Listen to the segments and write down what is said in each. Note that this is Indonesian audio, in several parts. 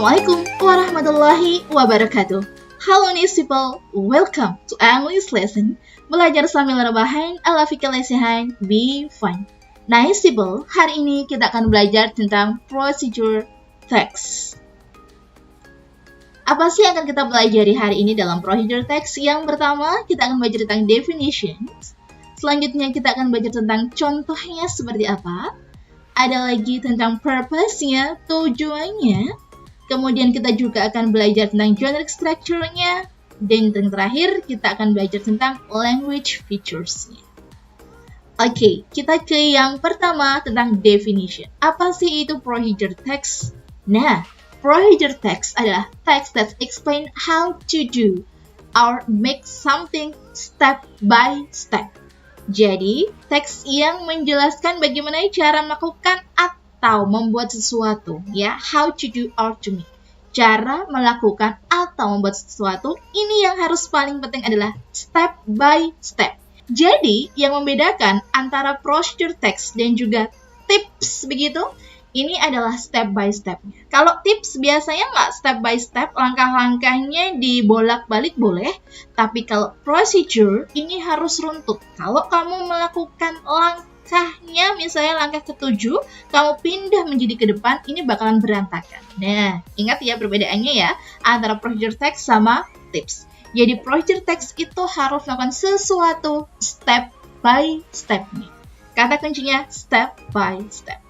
Assalamualaikum warahmatullahi wabarakatuh. Halo nice people, welcome to English lesson. Belajar sambil rebahan ala fikir lesehan, be fun. Nice people, hari ini kita akan belajar tentang procedure text. Apa sih yang akan kita pelajari hari ini dalam procedure text? Yang pertama, kita akan belajar tentang definitions. Selanjutnya, kita akan belajar tentang contohnya seperti apa. Ada lagi tentang purpose-nya, tujuannya. Kemudian kita juga akan belajar tentang generic structure-nya. Dan yang terakhir, kita akan belajar tentang language features-nya. Oke, kita ke yang pertama tentang definition. Apa sih itu procedure text? Nah, procedure text adalah text that explain how to do or make something step by step. Jadi, teks yang menjelaskan bagaimana cara melakukan atau membuat sesuatu, ya, how to do or to make. Cara melakukan atau membuat sesuatu, ini yang harus paling penting adalah step by step. Jadi, yang membedakan antara procedure text dan juga tips begitu, ini adalah step by step-nya. Kalau tips biasanya nggak step by step, langkah-langkahnya dibolak-balik boleh. Tapi kalau procedure, ini harus runtut. Kalau kamu melakukan langkahnya, misalnya langkah ke-7, kamu pindah menjadi ke depan, ini bakalan berantakan. Nah, ingat ya perbedaannya ya, antara procedure text sama tips. Jadi procedure text itu harus melakukan sesuatu step by step-nya. Kata kuncinya step by step.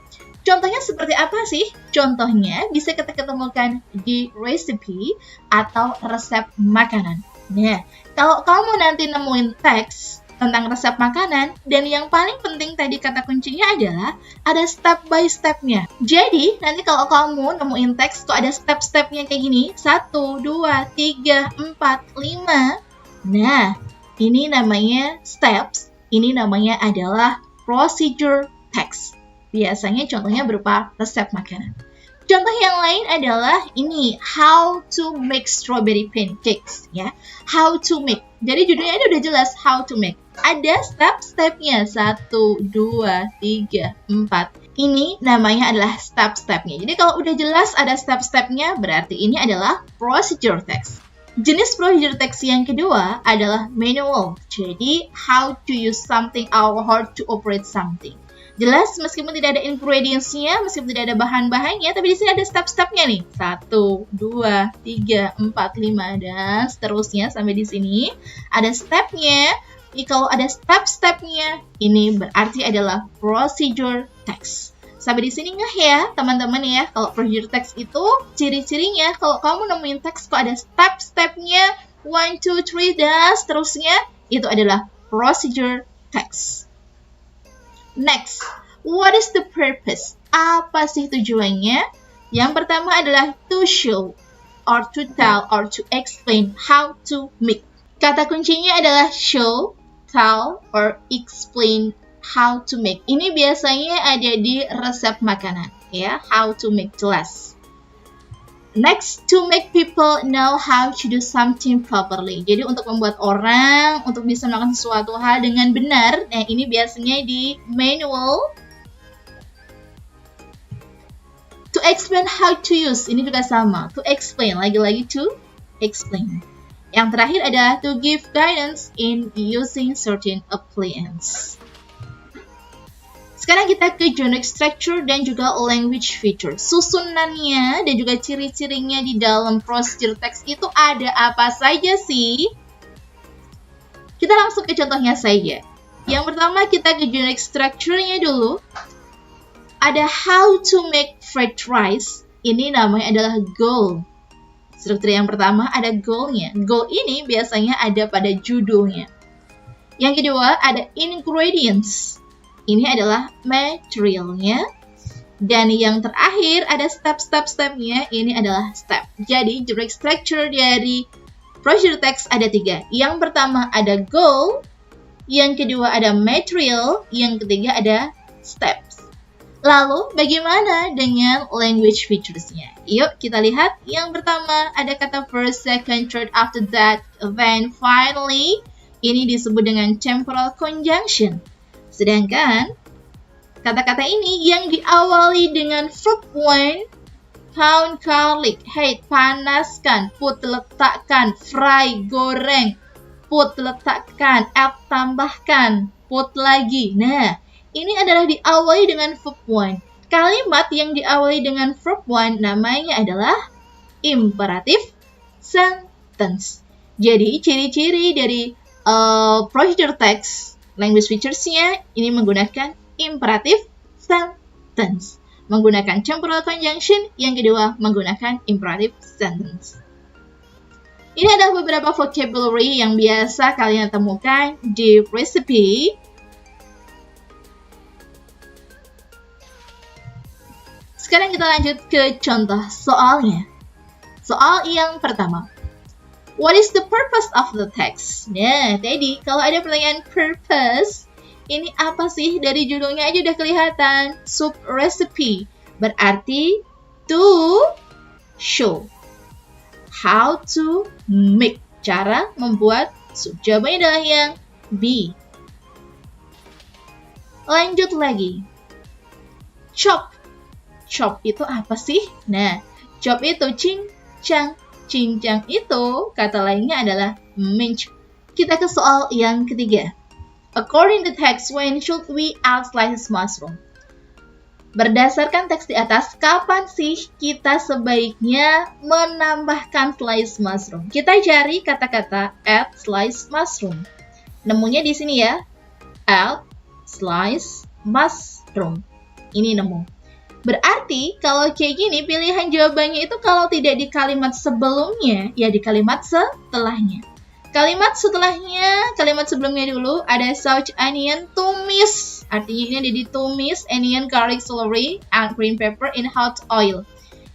Contohnya seperti apa sih? Contohnya bisa kita ketemukan di recipe atau resep makanan. Nah, kalau kamu nanti nemuin teks tentang resep makanan, dan yang paling penting tadi kata kuncinya adalah ada step by step-nya. Jadi, nanti kalau kamu nemuin teks kok ada step-stepnya kayak gini, 1, 2, 3, 4, 5. Nah, ini namanya steps, ini namanya adalah procedure text. Biasanya contohnya berupa resep makanan. Contoh yang lain adalah ini, how to make strawberry pancakes, ya. How to make. Jadi judulnya ini udah jelas, how to make. Ada step-stepnya, 1, 2, 3, 4. Ini namanya adalah step-stepnya. Jadi kalau udah jelas ada step-stepnya, berarti ini adalah procedure text. Jenis procedure text yang kedua adalah manual. Jadi, how to use something or how to operate something. Jelas, meskipun tidak ada ingredients-nya, meskipun tidak ada bahan-bahannya, tapi di sini ada step-stepnya nih. 1, 2, 3, 4, 5, dan seterusnya sampai di sini. Ada step-nya. Kalau ada step-stepnya, ini berarti adalah procedure text. Sampai di sini nggak ya, teman-teman ya? Kalau procedure text itu, ciri-cirinya, kalau kamu nemuin teks kok ada step-stepnya, 1, 2, 3, dan seterusnya, itu adalah procedure text. Next, what is the purpose? Apa sih tujuannya? Yang pertama adalah to show, or to tell, or to explain how to make. Kata kuncinya adalah show, tell, or explain how to make. Ini biasanya ada di resep makanan, ya, how to make, jelas. Next, to make people know how to do something properly. Jadi untuk membuat orang untuk bisa melakukan sesuatu hal dengan benar. Nah, ini biasanya di manual. To explain how to use. Ini juga sama. To explain. Lagi-lagi to explain. Yang terakhir ada to give guidance in using certain appliance. Sekarang kita ke generic structure dan juga language feature. Susunannya dan juga ciri-cirinya di dalam procedure text itu ada apa saja sih? Kita langsung ke contohnya saja. Yang pertama kita ke generic structure-nya dulu. Ada how to make fried rice. Ini namanya adalah goal. Struktur yang pertama ada goal-nya. Goal ini biasanya ada pada judulnya. Yang kedua ada ingredients. Ini adalah materialnya. Dan yang terakhir ada step-step-stepnya. Ini adalah step. Jadi generic structure dari procedure text ada 3. Yang pertama ada goal. Yang kedua ada material. Yang ketiga ada steps. Lalu bagaimana dengan language features-nya? Yuk kita lihat. Yang pertama ada kata first, second, third, after that, then, finally. Ini disebut dengan temporal conjunction. Sedangkan kata-kata ini yang diawali dengan verb 1, pound garlic. Heat, panaskan. Put, letakkan. Fry, goreng. Put, letakkan. Add, tambahkan. Put lagi. Nah, ini adalah diawali dengan verb 1. Kalimat yang diawali dengan verb 1 namanya adalah imperative sentence. Jadi, ciri-ciri dari procedure text language features-nya ini menggunakan imperative sentence. Menggunakan temporal conjunction, yang kedua menggunakan imperative sentence. Ini adalah beberapa vocabulary yang biasa kalian temukan di recipe. Sekarang kita lanjut ke contoh soalnya. Soal yang pertama. What is the purpose of the text? Nah, tadi kalau ada pertanyaan purpose, ini apa sih? Dari judulnya aja udah kelihatan. Soup recipe. Berarti to show how to make. Cara membuat sup. Jawabannya adalah yang B. Lanjut lagi. Chop. Chop itu apa sih? Nah, chop itu cincang. Cincang itu kata lainnya adalah mince. Kita ke soal yang ketiga. According to text, when should we add slices mushroom? Berdasarkan teks di atas, kapan sih kita sebaiknya menambahkan slice mushroom? Kita cari kata-kata add slice mushroom. Nemunya di sini ya. Add slice mushroom. Ini nemu. Berarti kalau kayak gini pilihan jawabannya itu kalau tidak di kalimat sebelumnya, ya di kalimat setelahnya. Kalimat setelahnya, kalimat sebelumnya dulu ada sauce, onion, tumis. Artinya ini ada ditumis, onion, garlic, celery, and green pepper in hot oil.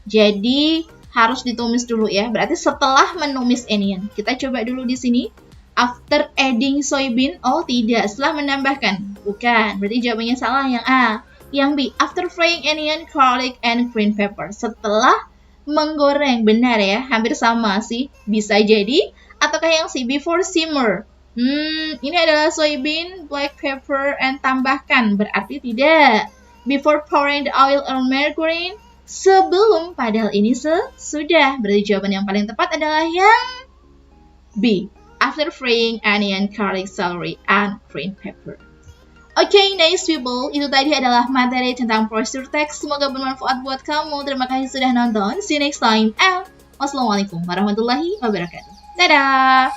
Jadi harus ditumis dulu ya. Berarti setelah menumis onion. Kita coba dulu di sini. After adding soybean, oh tidak, setelah menambahkan. Bukan, berarti jawabannya salah yang A. Yang B, after frying onion, garlic, and green pepper. Setelah menggoreng, benar ya, hampir sama sih. Bisa jadi. Ataukah yang C, before simmer. Ini adalah soybean, black pepper, and tambahkan. Berarti tidak. Before pouring the oil or margarine. Sebelum, padahal ini sudah. Berarti jawaban yang paling tepat adalah yang B. After frying onion, garlic, celery, and green pepper. Oke, nice people. Itu tadi adalah materi tentang procedure text. Semoga bermanfaat buat kamu. Terima kasih sudah nonton. See you next time. And wassalamualaikum warahmatullahi wabarakatuh. Dadah!